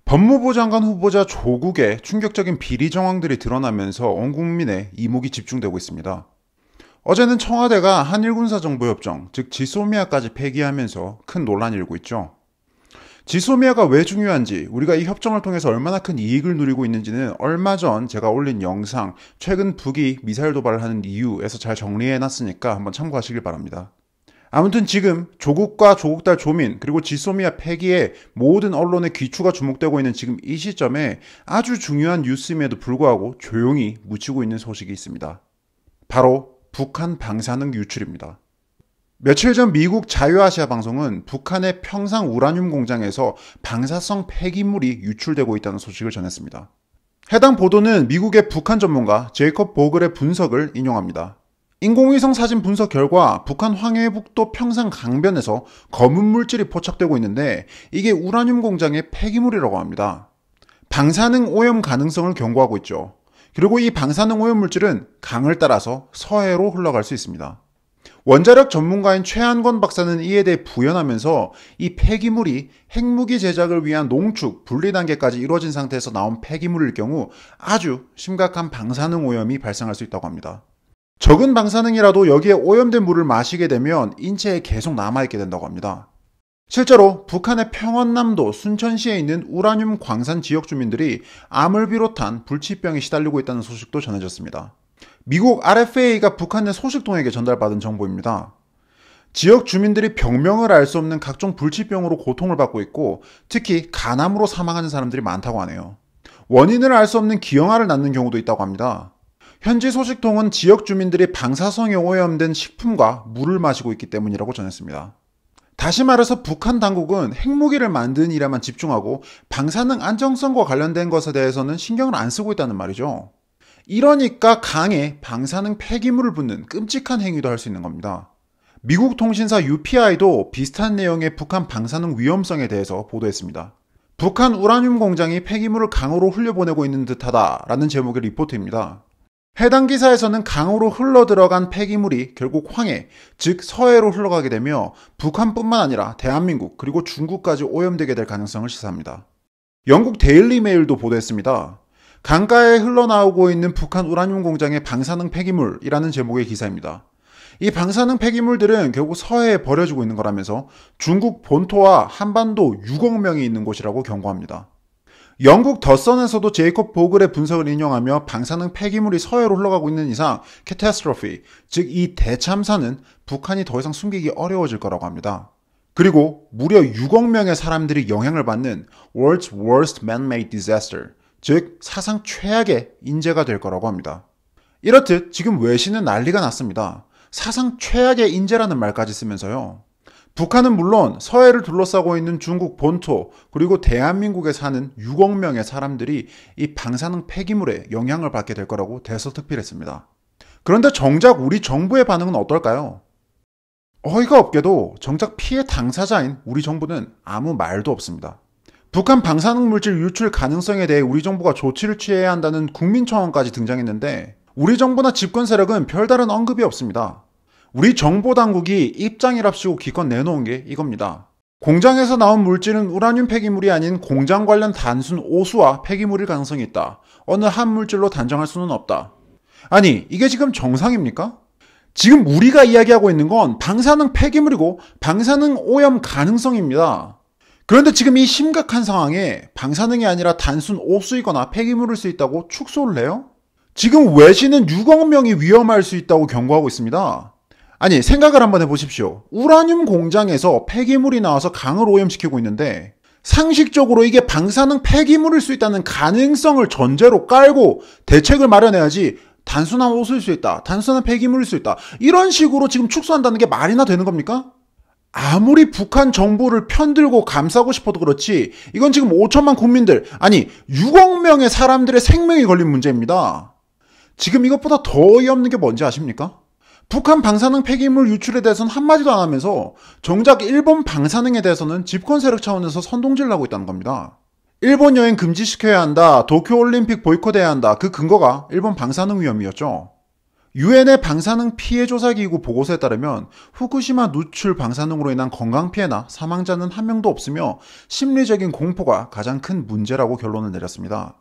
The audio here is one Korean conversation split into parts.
법무부 장관 후보자 조국의 충격적인 비리 정황들이 드러나면서 온 국민의 이목이 집중되고 있습니다. 어제는 청와대가 한일군사정보협정, 즉 지소미아까지 폐기하면서 큰 논란이 일고 있죠. 지소미아가 왜 중요한지, 우리가 이 협정을 통해서 얼마나 큰 이익을 누리고 있는지는 얼마 전 제가 올린 영상, 최근 북이 미사일 도발을 하는 이유에서 잘 정리해놨으니까 한번 참고하시길 바랍니다. 아무튼 지금 조국과 조국딸 조민 그리고 지소미아 폐기에 모든 언론의 귀추가 주목되고 있는 지금 이 시점에 아주 중요한 뉴스임에도 불구하고 조용히 묻히고 있는 소식이 있습니다. 바로 북한 방사능 유출입니다. 며칠 전 미국 자유아시아 방송은 북한의 평상 우라늄 공장에서 방사성 폐기물이 유출되고 있다는 소식을 전했습니다. 해당 보도는 미국의 북한 전문가 제이콥 보글의 분석을 인용합니다. 인공위성 사진 분석 결과 북한 황해북도 평상 강변에서 검은 물질이 포착되고 있는데 이게 우라늄 공장의 폐기물이라고 합니다. 방사능 오염 가능성을 경고하고 있죠. 그리고 이 방사능 오염 물질은 강을 따라서 서해로 흘러갈 수 있습니다. 원자력 전문가인 최한권 박사는 이에 대해 부연하면서 이 폐기물이 핵무기 제작을 위한 농축, 분리 단계까지 이루어진 상태에서 나온 폐기물일 경우 아주 심각한 방사능 오염이 발생할 수 있다고 합니다. 적은 방사능이라도 여기에 오염된 물을 마시게 되면 인체에 계속 남아있게 된다고 합니다. 실제로 북한의 평원남도 순천시에 있는 우라늄 광산 지역 주민들이 암을 비롯한 불치병에 시달리고 있다는 소식도 전해졌습니다. 미국 RFA가 북한 내 소식통에게 전달받은 정보입니다. 지역 주민들이 병명을 알 수 없는 각종 불치병으로 고통을 받고 있고 특히 간암으로 사망하는 사람들이 많다고 하네요. 원인을 알 수 없는 기형아를 낳는 경우도 있다고 합니다. 현지 소식통은 지역 주민들이 방사성에 오염된 식품과 물을 마시고 있기 때문이라고 전했습니다. 다시 말해서 북한 당국은 핵무기를 만드는 일에만 집중하고 방사능 안정성과 관련된 것에 대해서는 신경을 안 쓰고 있다는 말이죠. 이러니까 강에 방사능 폐기물을 붓는 끔찍한 행위도 할 수 있는 겁니다. 미국 통신사 UPI도 비슷한 내용의 북한 방사능 위험성에 대해서 보도했습니다. 북한 우라늄 공장이 폐기물을 강으로 흘려보내고 있는 듯하다라는 제목의 리포트입니다. 해당 기사에서는 강으로 흘러들어간 폐기물이 결국 황해, 즉 서해로 흘러가게 되며 북한뿐만 아니라 대한민국 그리고 중국까지 오염되게 될 가능성을 시사합니다. 영국 데일리 메일도 보도했습니다. 강가에 흘러나오고 있는 북한 우라늄 공장의 방사능 폐기물이라는 제목의 기사입니다. 이 방사능 폐기물들은 결국 서해에 버려지고 있는 거라면서 중국 본토와 한반도 6억 명이 있는 곳이라고 경고합니다. 영국 더선에서도 제이콥 보글의 분석을 인용하며 방사능 폐기물이 서해로 흘러가고 있는 이상 catastrophe, 즉 이 대참사는 북한이 더 이상 숨기기 어려워질 거라고 합니다. 그리고 무려 6억 명의 사람들이 영향을 받는 World's Worst Man-Made Disaster, 즉 사상 최악의 인재가 될 거라고 합니다. 이렇듯 지금 외신은 난리가 났습니다. 사상 최악의 인재라는 말까지 쓰면서요. 북한은 물론 서해를 둘러싸고 있는 중국 본토 그리고 대한민국에 사는 6억 명의 사람들이 이 방사능 폐기물에 영향을 받게 될 거라고 대서특필했습니다. 그런데 정작 우리 정부의 반응은 어떨까요? 어이가 없게도 정작 피해 당사자인 우리 정부는 아무 말도 없습니다. 북한 방사능 물질 유출 가능성에 대해 우리 정부가 조치를 취해야 한다는 국민청원까지 등장했는데 우리 정부나 집권 세력은 별다른 언급이 없습니다. 우리 정보당국이 입장이랍시고 기껏 내놓은 게 이겁니다. 공장에서 나온 물질은 우라늄 폐기물이 아닌 공장 관련 단순 오수와 폐기물일 가능성이 있다. 어느 한 물질로 단정할 수는 없다. 아니, 이게 지금 정상입니까? 지금 우리가 이야기하고 있는 건 방사능 폐기물이고 방사능 오염 가능성입니다. 그런데 지금 이 심각한 상황에 방사능이 아니라 단순 오수이거나 폐기물일 수 있다고 축소를 해요? 지금 외신은 6억 명이 위험할 수 있다고 경고하고 있습니다. 아니, 생각을 한번 해보십시오. 우라늄 공장에서 폐기물이 나와서 강을 오염시키고 있는데 상식적으로 이게 방사능 폐기물일 수 있다는 가능성을 전제로 깔고 대책을 마련해야지 단순한 오수일 수 있다, 단순한 폐기물일 수 있다 이런 식으로 지금 축소한다는 게 말이나 되는 겁니까? 아무리 북한 정부를 편들고 감싸고 싶어도 그렇지 이건 지금 5천만 국민들, 아니 6억 명의 사람들의 생명이 걸린 문제입니다. 지금 이것보다 더 어이없는 게 뭔지 아십니까? 북한 방사능 폐기물 유출에 대해서는 한마디도 안 하면서 정작 일본 방사능에 대해서는 집권 세력 차원에서 선동질을 하고 있다는 겁니다. 일본 여행 금지시켜야 한다, 도쿄올림픽 보이콧해야 한다, 그 근거가 일본 방사능 위험이었죠. 유엔의 방사능 피해 조사 기구 보고서에 따르면 후쿠시마 누출 방사능으로 인한 건강 피해나 사망자는 한 명도 없으며 심리적인 공포가 가장 큰 문제라고 결론을 내렸습니다.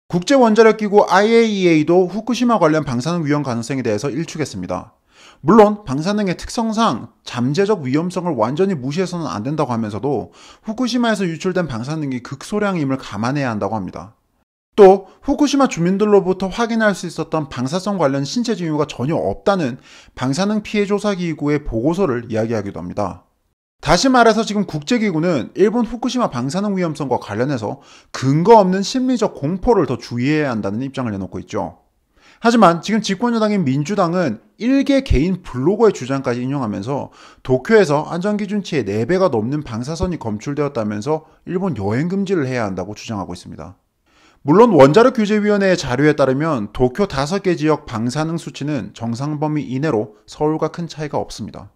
국제원자력기구 IAEA도 후쿠시마 관련 방사능 위험 가능성에 대해서 일축했습니다. 물론 방사능의 특성상 잠재적 위험성을 완전히 무시해서는 안 된다고 하면서도 후쿠시마에서 유출된 방사능이 극소량임을 감안해야 한다고 합니다. 또 후쿠시마 주민들로부터 확인할 수 있었던 방사성 관련 신체 징후가 전혀 없다는 방사능 피해 조사 기구의 보고서를 이야기하기도 합니다. 다시 말해서 지금 국제기구는 일본 후쿠시마 방사능 위험성과 관련해서 근거 없는 심리적 공포를 더 주의해야 한다는 입장을 내놓고 있죠. 하지만 지금 집권여당인 민주당은 일개 개인 블로거의 주장까지 인용하면서 도쿄에서 안전기준치의 4배가 넘는 방사선이 검출되었다면서 일본 여행 금지를 해야 한다고 주장하고 있습니다. 물론 원자력규제위원회의 자료에 따르면 도쿄 5개 지역 방사능 수치는 정상 범위 이내로 서울과 큰 차이가 없습니다.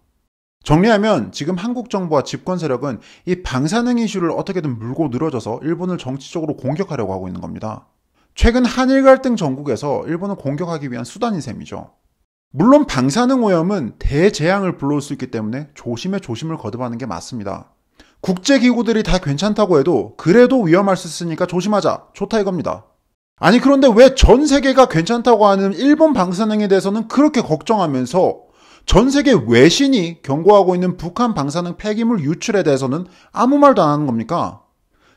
정리하면 지금 한국 정부와 집권 세력은 이 방사능 이슈를 어떻게든 물고 늘어져서 일본을 정치적으로 공격하려고 하고 있는 겁니다. 최근 한일 갈등 전국에서 일본을 공격하기 위한 수단인 셈이죠. 물론 방사능 오염은 대재앙을 불러올 수 있기 때문에 조심에 조심을 거듭하는 게 맞습니다. 국제기구들이 다 괜찮다고 해도 그래도 위험할 수 있으니까 조심하자, 좋다 이겁니다. 아니 그런데 왜 전 세계가 괜찮다고 하는 일본 방사능에 대해서는 그렇게 걱정하면서 전 세계 외신이 경고하고 있는 북한 방사능 폐기물 유출에 대해서는 아무 말도 안 하는 겁니까?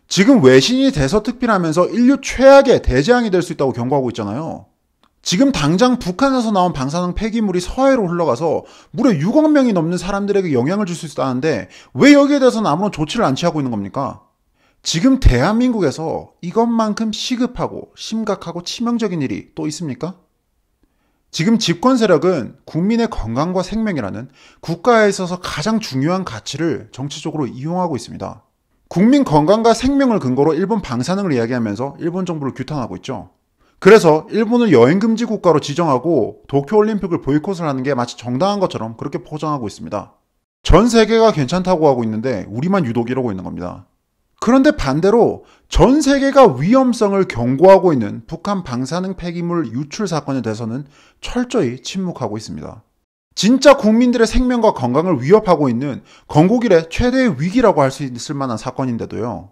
지금 외신이 대서특필하면서 인류 최악의 대재앙이 될 수 있다고 경고하고 있잖아요. 지금 당장 북한에서 나온 방사능 폐기물이 서해로 흘러가서 무려 6억 명이 넘는 사람들에게 영향을 줄 수 있다는데 왜 여기에 대해서는 아무런 조치를 안 취하고 있는 겁니까? 지금 대한민국에서 이것만큼 시급하고 심각하고 치명적인 일이 또 있습니까? 지금 집권 세력은 국민의 건강과 생명이라는 국가에 있어서 가장 중요한 가치를 정치적으로 이용하고 있습니다. 국민 건강과 생명을 근거로 일본 방사능을 이야기하면서 일본 정부를 규탄하고 있죠. 그래서 일본을 여행금지 국가로 지정하고 도쿄올림픽을 보이콧을 하는 게 마치 정당한 것처럼 그렇게 포장하고 있습니다. 전 세계가 괜찮다고 하고 있는데 우리만 유독 이러고 있는 겁니다. 그런데 반대로 전 세계가 위험성을 경고하고 있는 북한 방사능 폐기물 유출 사건에 대해서는 철저히 침묵하고 있습니다. 진짜 국민들의 생명과 건강을 위협하고 있는 건국 이래 최대의 위기라고 할 수 있을 만한 사건인데도요.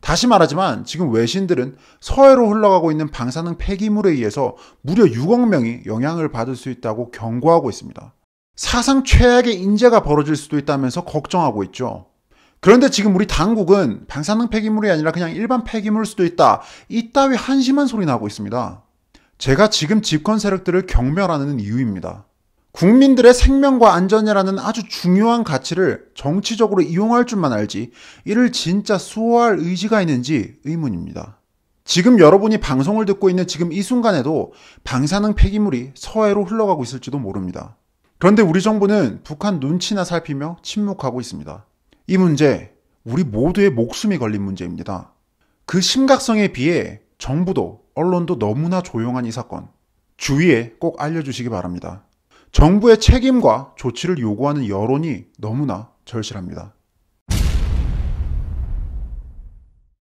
다시 말하지만 지금 외신들은 서해로 흘러가고 있는 방사능 폐기물에 의해서 무려 6억 명이 영향을 받을 수 있다고 경고하고 있습니다. 사상 최악의 인재가 벌어질 수도 있다면서 걱정하고 있죠. 그런데 지금 우리 당국은 방사능 폐기물이 아니라 그냥 일반 폐기물일 수도 있다. 이따위 한심한 소리 나고 있습니다. 제가 지금 집권 세력들을 경멸하는 이유입니다. 국민들의 생명과 안전이라는 아주 중요한 가치를 정치적으로 이용할 줄만 알지 이를 진짜 수호할 의지가 있는지 의문입니다. 지금 여러분이 방송을 듣고 있는 지금 이 순간에도 방사능 폐기물이 서해로 흘러가고 있을지도 모릅니다. 그런데 우리 정부는 북한 눈치나 살피며 침묵하고 있습니다. 이 문제, 우리 모두의 목숨이 걸린 문제입니다. 그 심각성에 비해 정부도 언론도 너무나 조용한 이 사건, 주위에 꼭 알려주시기 바랍니다. 정부의 책임과 조치를 요구하는 여론이 너무나 절실합니다.